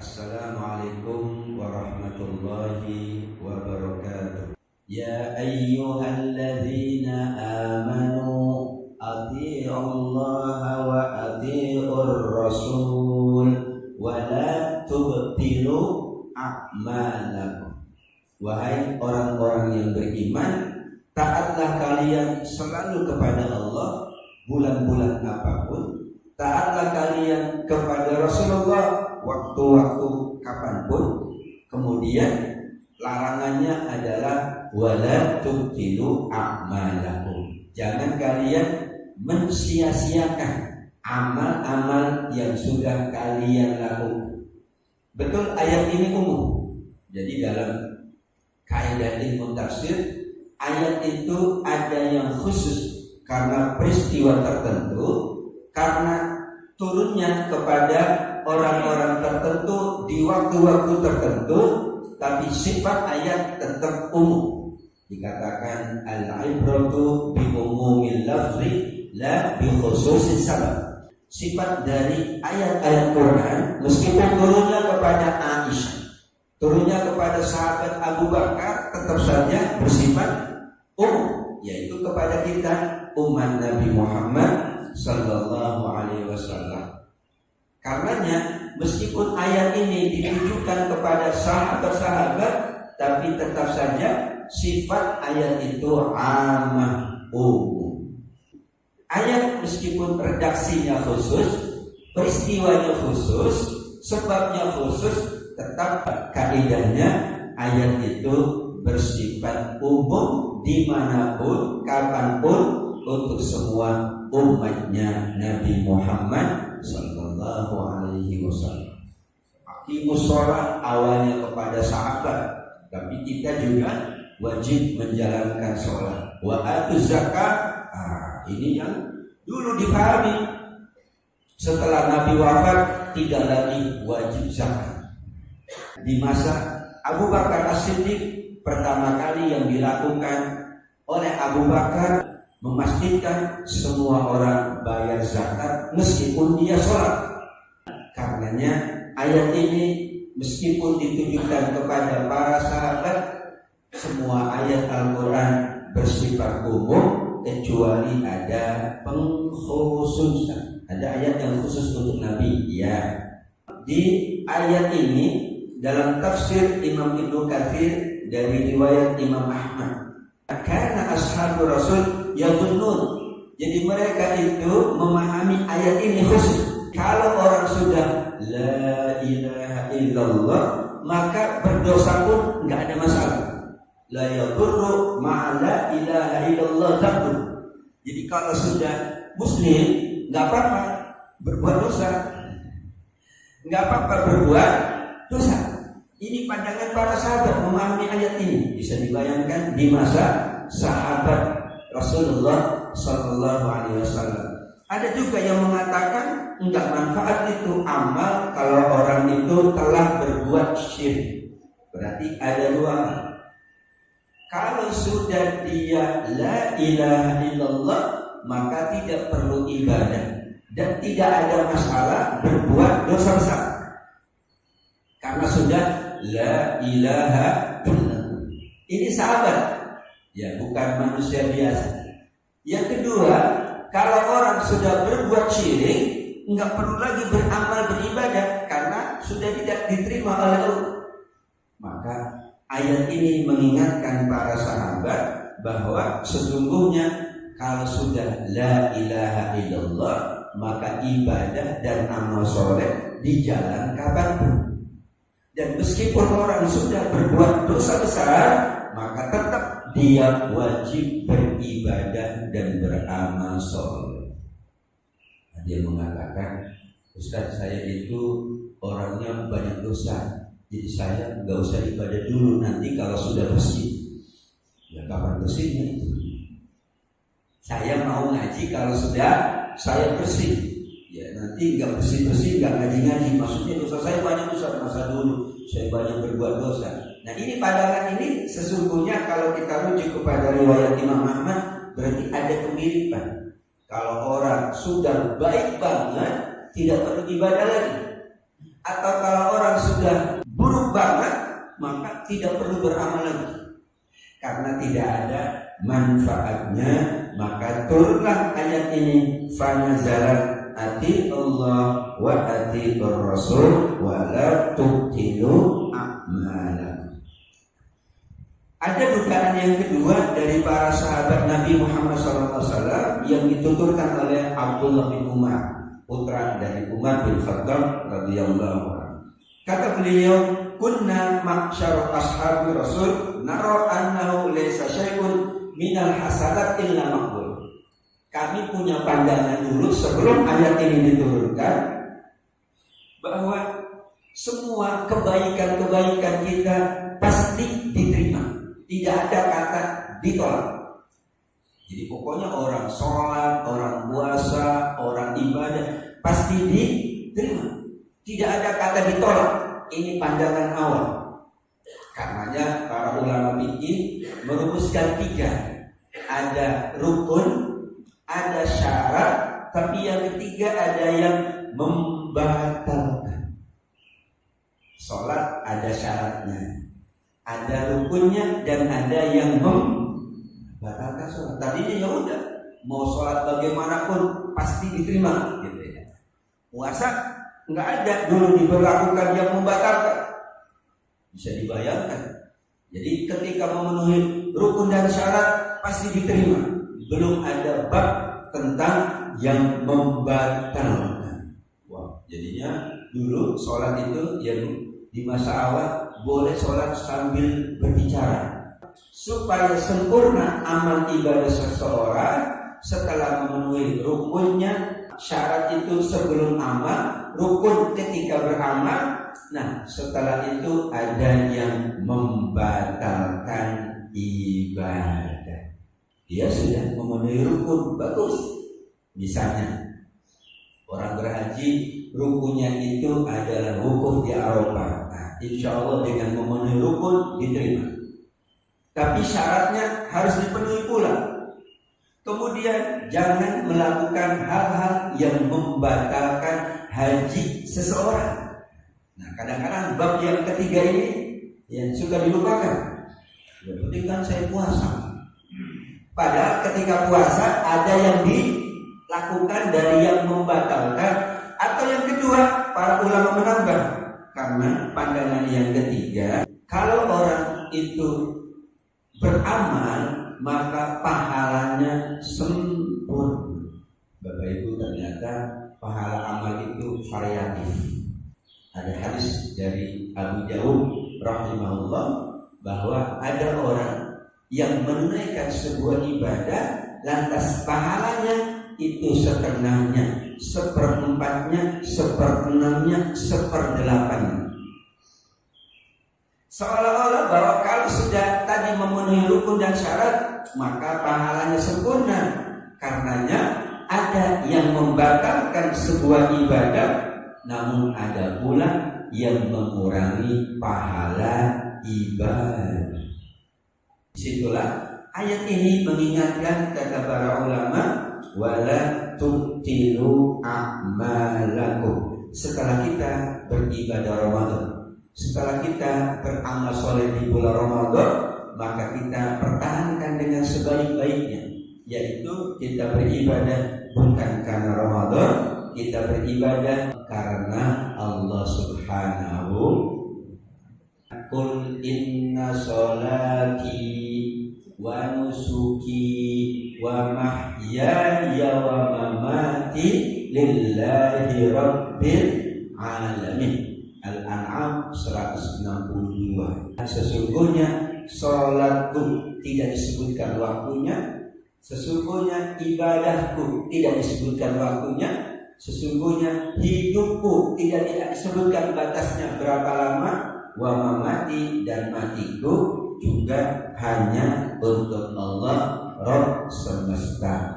Assalamualaikum warahmatullahi wabarakatuh. Ya ayyuhalladzina amanu athi'ullaha wa athi'ur rasul wa la tubtilu a'malakum. Wahai orang-orang yang beriman, taatlah kalian selalu kepada Allah bulan-bulan apapun, taatlah kalian kepada Rasulullah waktu-waktu kapanpun. Kemudian larangannya adalah wala tubtilu a'malakum. Jangan kalian mensia-siakan amal-amal yang sudah kalian lakukan. Betul, ayat ini umum. Jadi dalam kaidah ilmu tafsir, ayat itu ada yang khusus karena peristiwa tertentu, karena turunnya kepada orang-orang tertentu di waktu-waktu tertentu, tapi sifat ayat tetap umum. Dikatakan al-ibratu bi umumil lafzi la bi khususis sabab. Sifat dari ayat-ayat Quran, meskipun turunnya kepada Aisyah, turunnya kepada sahabat Abu Bakar, tetap saja bersifat umum, yaitu kepada kita umat Nabi Muhammad sallallahu alaihi wasallam. Karenanya meskipun ayat ini ditujukan kepada sahabat-sahabat, tapi tetap saja sifat ayat itu amah umum. Ayat meskipun redaksinya khusus, peristiwanya khusus, sebabnya khusus, tetap kaidahnya ayat itu bersifat umum dimanapun, kapanpun, untuk semua umatnya Nabi Muhammad sallallahu alaihi wasallam. Aqimus shalah awalnya kepada sahabat, tapi kita juga wajib menjalankan sholat. Wa atuz zakat, ini yang dulu difahami. Setelah Nabi wafat, tidak lagi wajib zakat. Di masa Abu Bakar As-Siddiq, pertama kali yang dilakukan oleh Abu Bakar memastikan semua orang bayar zakat meskipun dia sholat. Karenanya ayat ini meskipun ditujukan kepada para sahabat, semua ayat Al-Quran bersifat umum kecuali ada pengkhususan. Ada ayat yang khusus untuk Nabi. Ya. Di ayat ini dalam tafsir Imam Ibnu Katsir dari riwayat Imam Ahmad, karena ashabu Rasul yazunnun, jadi mereka itu memahami ayat ini khusus. Kalau orang sudah la ilaha illallah, maka berdosa pun nggak ada masalah. La yadurru ma'ala ilaha illallah dzambun. Jadi kalau sudah muslim, nggak apa-apa berbuat dosa, nggak apa-apa berbuat dosa. Ini pandangan para sahabat memahami ayat ini. Bisa dibayangkan di masa sahabat Rasulullah sallallahu alaihi wasallam. Ada juga yang mengatakan enggak manfaat itu amal kalau orang itu telah berbuat syirik. Berarti ada dua. Kalau sudah dia la ilaha illallah, maka tidak perlu ibadah dan tidak ada masalah berbuat dosa besar. Karena sudah la ilaha illallah. Ini sahabat, ya bukan manusia biasa. Yang kedua, kalau orang sudah berbuat syirik, enggak perlu lagi beramal beribadah karena sudah tidak diterima oleh Allah. Maka ayat ini mengingatkan para sahabat bahwa sesungguhnya kalau sudah la ilaha illallah, maka ibadah dan amal soleh di jalan kapanpun. Dan meskipun orang sudah berbuat dosa besar, maka tetap dia wajib beribadah dan beramal soleh. Dia mengatakan, Ustaz, saya itu orangnya banyak dosa, jadi saya nggak usah ibadah dulu, nanti kalau sudah bersih. Ya kapan bersihnya itu? Saya mau ngaji kalau sudah saya bersih. Ya nanti nggak bersih-bersih, nggak ngaji-ngaji. Maksudnya dosa saya banyak, dosa masa dulu saya banyak berbuat dosa. Nah ini pandangan ini sesungguhnya kalau kita rujuk kepada riwayat Imam Ahmad, berarti ada kemiripan. Kalau orang sudah baik banget, tidak perlu ibadah lagi. Atau kalau orang sudah buruk banget, maka tidak perlu beramal lagi. Karena tidak ada manfaatnya, maka turunlah ayat ini, fanazalat ati Allah wa ati Rasul wa la tubtilu a'malakum. Ada dugaan yang kedua dari para sahabat Nabi Muhammad SAW yang dituturkan oleh Abdullah bin Umar, putra dari Umar bin Khattab radhiyallahu anhu. Kata beliau, kunna ma'syar ashabi Rasul nara annahu laysa syai'un minal hasanat illa maqbul. Kami punya pandangan dulu sebelum ayat ini diturunkan bahwa semua kebaikan-kebaikan kita pasti diterima. Tidak ada kata ditolak. Jadi pokoknya orang sholat, orang puasa, orang ibadah pasti diterima. Tidak ada kata ditolak. Ini pandangan awal. Karenanya para ulama fikih merumuskan 3. Ada rukun, ada syarat, tapi yang ketiga ada yang membatalkan. Sholat ada syaratnya, ada rukunnya, dan ada yang membatalkan sholat. Tadinya ya udah, mau sholat bagaimanapun pasti diterima, gitu ya. Puasa nggak ada dulu diberlakukan yang membatalkan. Bisa dibayangkan. Jadi ketika memenuhi rukun dan syarat pasti diterima. Belum ada bab tentang yang membatalkan. Wah, jadinya dulu sholat itu yang di masa awal boleh sholat sambil berbicara, supaya sempurna amal ibadah seseorang setelah memenuhi rukunnya. Syarat itu sebelum amal, rukun ketika beramal. Nah, setelah itu ada yang membatalkan ibadah. Dia sudah memenuhi rukun, bagus. Misalnya orang berhaji, rukunnya itu adalah wukuf di Arafah. Nah, insya Allah dengan memenuhi rukun diterima. Tapi syaratnya harus dipenuhi pula. Kemudian jangan melakukan hal-hal yang membatalkan haji seseorang. Nah, kadang-kadang bab yang ketiga ini yang suka dilupakan. Yang penting kan saya puasa. Padahal ketika puasa ada yang dilakukan dari yang membatalkan. Atau yang kedua, para ulama menambah, karena pandangan yang ketiga, kalau orang itu beramal maka pahalanya sempurna. Bapak Ibu, ternyata pahala amal itu variatif. Ada hadis dari Abu Dawud rahimahullah bahwa ada orang yang menunaikan sebuah ibadah, lantas pahalanya itu setengahnya, 1/4-nya, 1/6-nya, 1/8-nya. Seolah-olah bahwa kalau sudah tadi memenuhi rukun dan syarat, maka pahalanya sempurna. Karenanya ada yang membatalkan sebuah ibadah, namun ada pula yang mengurangi pahala ibadah. Disitulah ayat ini mengingatkan, kata para ulama, wala tubtilu a'malakum. Setelah kita beribadah Ramadan, setelah kita beramal soleh di bulan Ramadan, maka kita pertahankan dengan sebaik-baiknya, yaitu kita beribadah bukan karena Ramadan, kita beribadah karena Allah Subhanahu. Qul inna sholati wa nusuki wa mahyaya wa mamati lillahi rabbil alamin. Al-An'am 162. Sesungguhnya sholatku tidak disebutkan waktunya, sesungguhnya ibadahku tidak disebutkan waktunya, sesungguhnya hidupku tidak disebutkan batasnya berapa lama, wa mamati, dan matiku juga hanya untuk Allah Rabb semesta.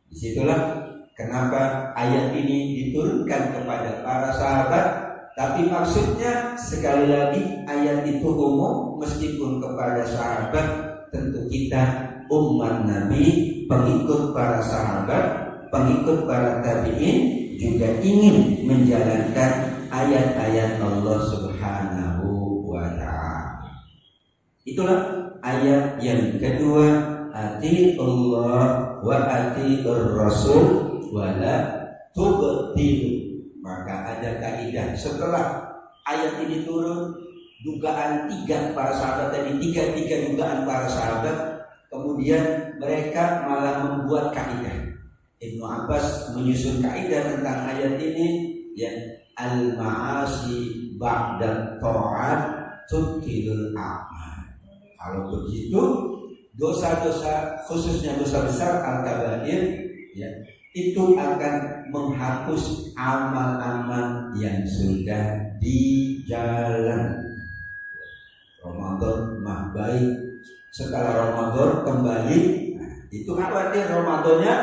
Disitulah kenapa ayat ini diturunkan kepada para sahabat. Tapi maksudnya sekali lagi ayat itu umum, meskipun kepada sahabat, tentu kita umat Nabi, pengikut para sahabat, pengikut para tabi'in juga ingin menjalankan ayat-ayat Allah Itulah ayat yang kedua, atiullah wa atiur rasul wala tubtilu. Maka ada kaidah setelah ayat ini turun, dugaan tiga para sahabat tadi, tiga dugaan para sahabat, kemudian mereka malah membuat kaidah. Ibnu Abbas menyusun kaidah tentang ayat ini, ya, al-ma'asi ba'da ta'at tudkhilul a'mal. Kalau begitu, dosa-dosa, khususnya dosa besar al-kabair, ya, itu akan menghapus amal-amal yang sudah dijalankan. Ramadan mah baik, setelah Ramadan kembali, itu khawatir Ramadannya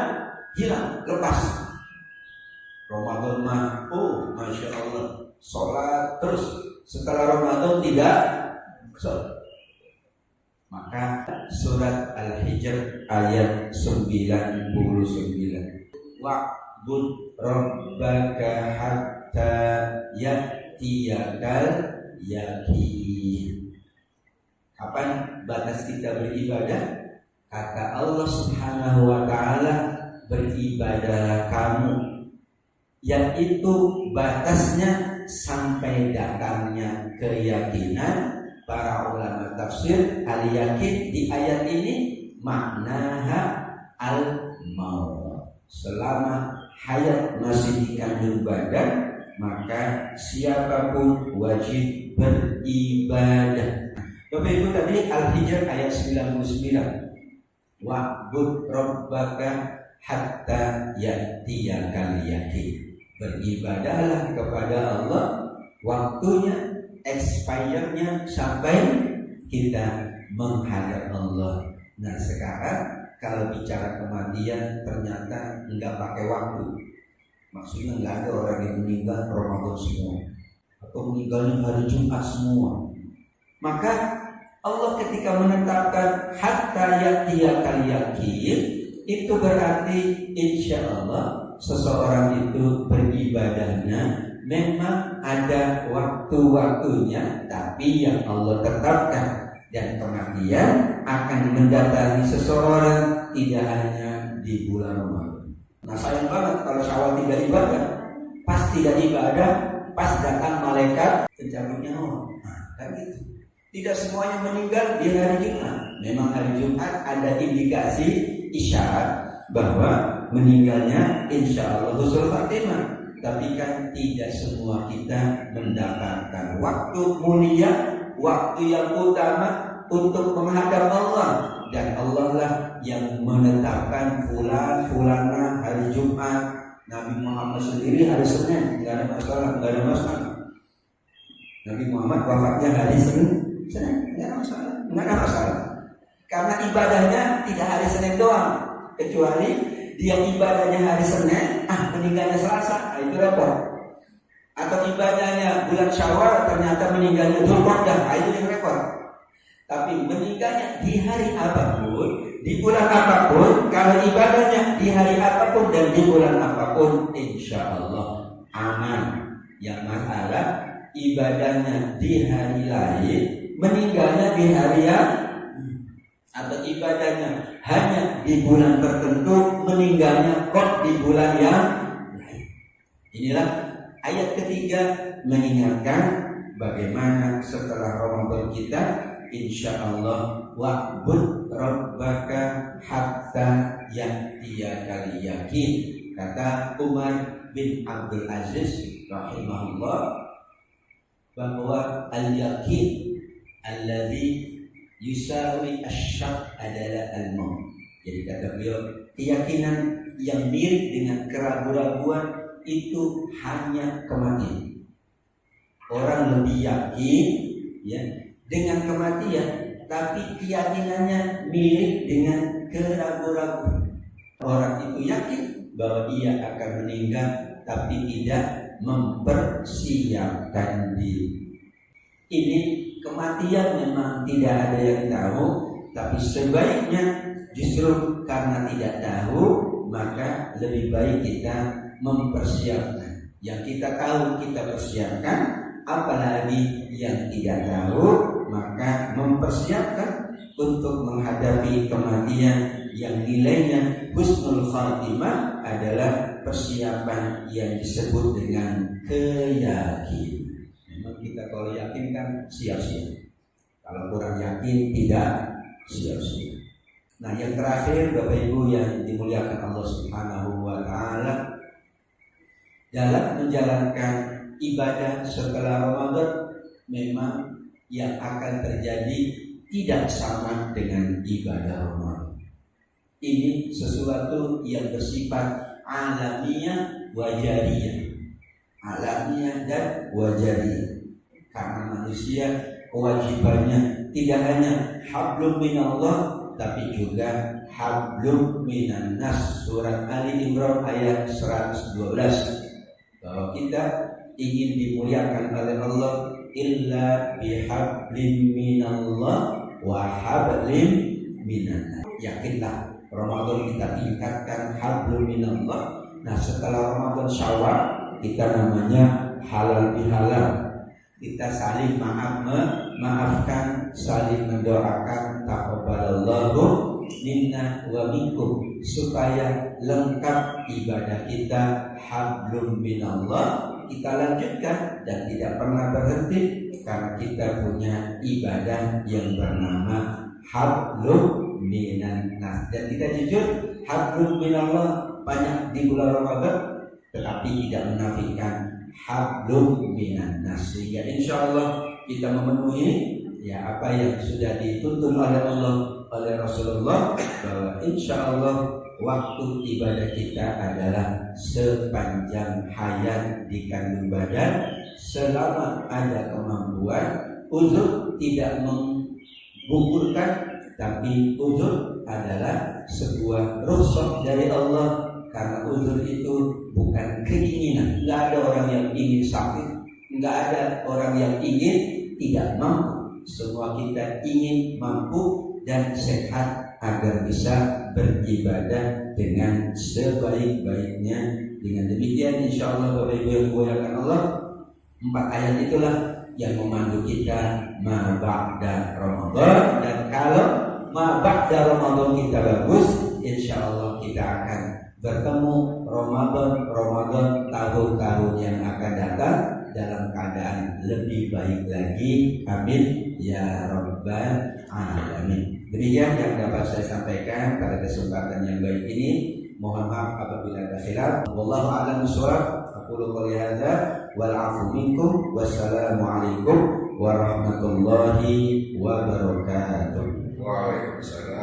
hilang, lepas. Ramadan mah, oh masya Allah, sholat terus, setelah Ramadan tidak sholat. Maka surat Al-Hijr ayat 99, wa'bud rabbaka hatta ya'tiyakal yaqin. Kapan batas kita beribadah? Kata Allah Subhanahu wa ta'ala, beribadahlah kamu, yang itu batasnya sampai datangnya keyakinan. Para ulama tafsir al-yakin di ayat ini maknaha al-maut. Selama hayat masih dikandung badan, maka siapapun wajib beribadah. Bapak Ibu, tadi Al-Hijr ayat 99, wa'bud rabbaka hatta ya'tiyakal yaqin. Beribadahlah kepada Allah, waktunya, expirednya sampai kita menghadap Allah. Nah sekarang kalau bicara kematian ternyata enggak pakai waktu. Maksudnya enggak ada orang yang meninggal Ramadan semua, atau meninggalnya hari Jumat semua. Maka Allah ketika menetapkan hatta ya'tiyakal yaqin, itu berarti insya Allah seseorang itu beribadahnya memang ada waktu-waktunya, tapi yang Allah tetapkan. Dan kematian akan mendatangi seseorang tidak hanya di bulan Ramadan. Nah sayang banget kalau Syawal tidak ibadah, pas tidak ibadah, pas datang malaikat pencabut nyawa. Nah kan gitu. Tidak semuanya meninggal di hari Jumat. Memang hari Jumat ada indikasi isyarat bahwa meninggalnya insya Allah husnul khatimah. Tapi kan tidak semua kita mendapatkan waktu mulia, waktu yang utama untuk menghadap Allah. Dan Allah lah yang menetapkan fulan hari Jumat. Nabi Muhammad sendiri hari Senin, nggak ada masalah. Nabi Muhammad wafatnya hari Senin, nggak ada masalah. Karena ibadahnya tidak hari Senin doang, kecuali dia ibadahnya hari Senin, meninggalnya Selasa, itu repot. Atau ibadahnya bulan Syawal, ternyata meninggalnya Dzulqa'dah, itu yang repot. Tapi meninggalnya di hari apapun, di bulan apapun, kalau ibadahnya di hari apapun dan di bulan apapun, insya Allah aman. Yang masalah ibadahnya di hari lain, meninggalnya di hari yang, atau ibadahnya hanya di bulan tertentu, meninggalnya kok di bulan yang lain. Inilah ayat ketiga mengingatkan bagaimana setelah Ramadan kita insya Allah wa'bud rabbaka hatta ya'tiyakal yaqin. Kata Umar bin Abdul Aziz rahimahullah bahwa al-yaqin alladhi yusawi asyak adalah al-maut. Jadi kata beliau, keyakinan yang mirip dengan keraguan-raguan itu hanya kematian. Orang lebih yakin ya dengan kematian, tapi keyakinannya mirip dengan keraguan-raguan. Orang itu yakin bahwa ia akan meninggal, tapi tidak mempersiapkan diri. Ini kematian memang tidak ada yang tahu, tapi sebaiknya justru karena tidak tahu, maka lebih baik kita mempersiapkan. Yang kita tahu kita persiapkan, apalagi yang tidak tahu maka mempersiapkan untuk menghadapi kematian yang nilainya husnul khatimah adalah persiapan yang disebut dengan keyakinan. Memang kita kalau yakin kan siap-siap, kalau kurang yakin tidak siap-siap. Nah, yang terakhir Bapak Ibu yang dimuliakan Allah Subhanahu wa taala, dalam menjalankan ibadah setelah Ramadan memang yang akan terjadi tidak sama dengan ibadah Ramadan. Ini sesuatu yang bersifat alamiah wajariyah. Alamiah dan wajariyah. Karena manusia kewajibannya tidak hanya hablum minallah tapi juga hablum minan nas. Surat Ali Imran ayat 112, bahwa kita ingin dimuliakan oleh Allah illa bihablim minallah wa hablim minan nas. Yakinlah Ramadan kita tingkatkan hablum minallah. Nah, setelah Ramadan Syawal kita namanya halal bihalal. Kita saling maafkan, saling mendoakan taqabbalallahu minna wa minkum, supaya lengkap ibadah kita hablum minallah. Kita lanjutkan dan tidak pernah berhenti karena kita punya ibadah yang bernama hablum minan nas. Dan kita jujur, hablum minallah banyak di bulan Ramadan, tetapi tidak menafikan hablum minan nas. Sehingga insya Allah kita memenuhi apa yang sudah dituntun oleh Allah, oleh Rasulullah, bahwa insya Allah waktu ibadah kita adalah sepanjang hayat di kandung badan, selama ada kemampuan. Uzur tidak menggugurkan, tapi uzur adalah sebuah rukhsah dari Allah. Karena uzur itu bukan keinginan. Nggak ada orang yang ingin sakit, nggak ada orang yang ingin tidak mampu. Semua kita ingin mampu dan sehat agar bisa beribadah dengan sebaik-baiknya. Dengan demikian insya Allah Bapak Ibu yang dimuliakan Allah, 4 ayat itulah yang memandu kita ma ba'da Ramadan. Dan kalau ma ba'da Ramadan kita bagus, insya Allah kita akan bertemu Ramadan tahun-tahun yang akan datang dalam keadaan lebih baik lagi. Amin ya rabbal alamin. Demikian yang dapat saya sampaikan pada kesempatan yang baik ini. Mohon maaf apabila ada khilaf. Wallahu a'lam bishawab. Aqulu qouli hadza wal 'afwu minkum. Wassalamu alaikum warahmatullahi wabarakatuh. Waalaikumsalam.